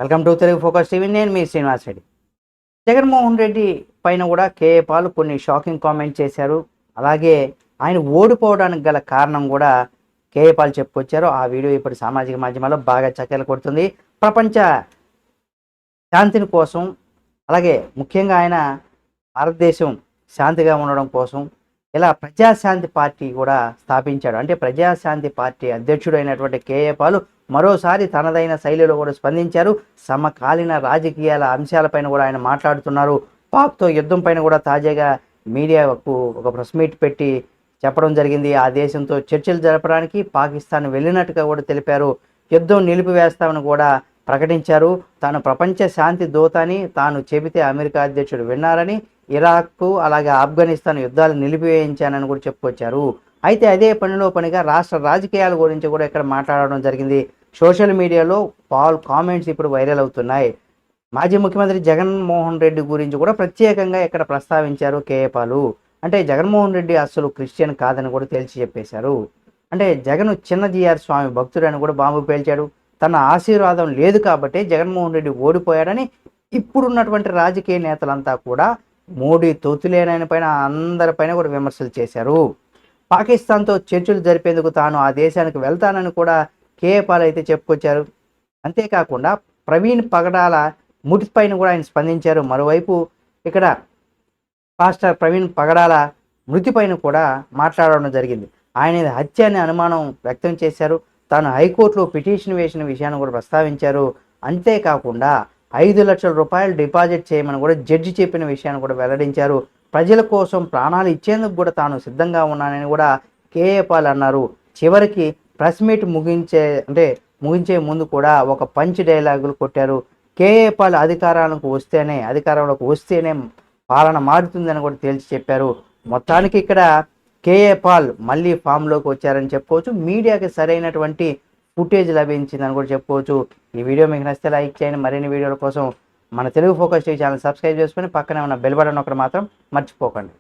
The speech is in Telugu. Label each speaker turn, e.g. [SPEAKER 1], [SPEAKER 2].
[SPEAKER 1] Welcome to Telugu focus TV. నేను మీ శ్రీనివాస్ రెడ్డి. జగన్మోహన్ రెడ్డి పైన కూడా కేఏ పాల్ కొన్ని షాకింగ్ కామెంట్ చేశారు. అలాగే ఆయన ఓడిపోవడానికి గల కారణం కూడా కేఏ పాల్ చెప్పుకొచ్చారు. ఆ వీడియో ఇప్పుడు సామాజిక మాధ్యమాల్లో బాగా చక్కర్లు కొడుతుంది. ప్రపంచ శాంతిని కోసం, అలాగే ముఖ్యంగా ఆయన భారతదేశం శాంతిగా ఉండడం కోసం ఇలా ప్రజాశాంతి పార్టీ కూడా స్థాపించాడు. అంటే ప్రజాశాంతి పార్టీ అధ్యక్షుడైనటువంటి కేఏ పాల్ మరోసారి తనదైన శైలిలో కూడా స్పందించారు. సమకాలీన రాజకీయాల అంశాలపైన కూడా ఆయన మాట్లాడుతున్నారు. పాక్తో యుద్ధం పైన కూడా తాజాగా మీడియాకు ఒక ప్రెస్ మీట్ పెట్టి చెప్పడం జరిగింది. ఆ దేశంతో చర్చలు జరపడానికి పాకిస్తాన్ వెళ్ళినట్టుగా కూడా తెలిపారు. యుద్ధం నిలిపివేస్తామని కూడా ప్రకటించారు. తాను ప్రపంచ శాంతి దూత అని తాను చెబితే అమెరికా అధ్యక్షుడు విన్నారని, ఇరాక్ అలాగే ఆఫ్ఘనిస్తాన్ యుద్ధాలు నిలిపివేయించానని కూడా చెప్పుకొచ్చారు. అయితే అదే పనిగా రాష్ట్ర రాజకీయాల గురించి కూడా ఇక్కడ మాట్లాడడం జరిగింది. సోషల్ మీడియాలో పాల్ కామెంట్స్ ఇప్పుడు వైరల్ అవుతున్నాయి. మాజీ ముఖ్యమంత్రి జగన్మోహన్ రెడ్డి గురించి కూడా ప్రత్యేకంగా ఇక్కడ ప్రస్తావించారు కేఏ పాల్. అంటే జగన్మోహన్ రెడ్డి అసలు క్రిస్టియన్ కాదని కూడా తేల్చి చెప్పేశారు. అంటే జగన్ చిన్నజీఆర్ స్వామి భక్తుడని కూడా బాంబు పేల్చాడు. తన ఆశీర్వాదం లేదు కాబట్టి జగన్మోహన్ రెడ్డి ఓడిపోయాడని ఇప్పుడున్నటువంటి రాజకీయ నేతలంతా కూడా మోడీ తొత్తులేనని పైన అందరిపైన కూడా విమర్శలు చేశారు. పాకిస్తాన్తో చర్చలు జరిపేందుకు తాను ఆ దేశానికి వెళ్తానని కూడా కేఏ పాల్ అయితే చెప్పుకొచ్చారు. అంతేకాకుండా ప్రవీణ్ పగడాల మృతి పైన కూడా ఆయన స్పందించారు. మరోవైపు ఇక్కడ పాస్టర్ ప్రవీణ్ పగడాల మృతి పైన కూడా మాట్లాడడం జరిగింది. ఆయన హత్య అనే అనుమానం వ్యక్తం చేశారు. తాను హైకోర్టులో పిటిషన్ వేసిన విషయాన్ని కూడా ప్రస్తావించారు. అంతేకాకుండా 5 లక్షల రూపాయలు డిపాజిట్ చేయమని కూడా జడ్జి చెప్పిన విషయాన్ని కూడా వెల్లడించారు. ప్రజల కోసం ప్రాణాలు ఇచ్చేందుకు కూడా తాను సిద్ధంగా ఉన్నానని కూడా కేఏ పాల్ అన్నారు. చివరికి ప్రెస్ మీట్ ముగించే ముందు కూడా ఒక పంచ్ డైలాగులు కొట్టారు. కేఏ పాల్ అధికారంలోకి వస్తేనే పాలన మారుతుందని కూడా తేల్చి చెప్పారు. మొత్తానికి ఇక్కడ కేఏ పాల్ మళ్ళీ ఫామ్లోకి వచ్చారని చెప్పుకోవచ్చు. మీడియాకి సరైనటువంటి ఫుటేజ్ లభించిందని కూడా చెప్పుకోవచ్చు. ఈ వీడియో మీకు నచ్చితే లైక్ చేయండి. మరిన్ని వీడియోల కోసం మన Telugu focus TV channel subscribe చేసుకొని పక్కనే ఉన్న బెల్ బటన్ ఒకటి మాత్రం మర్చిపోకండి.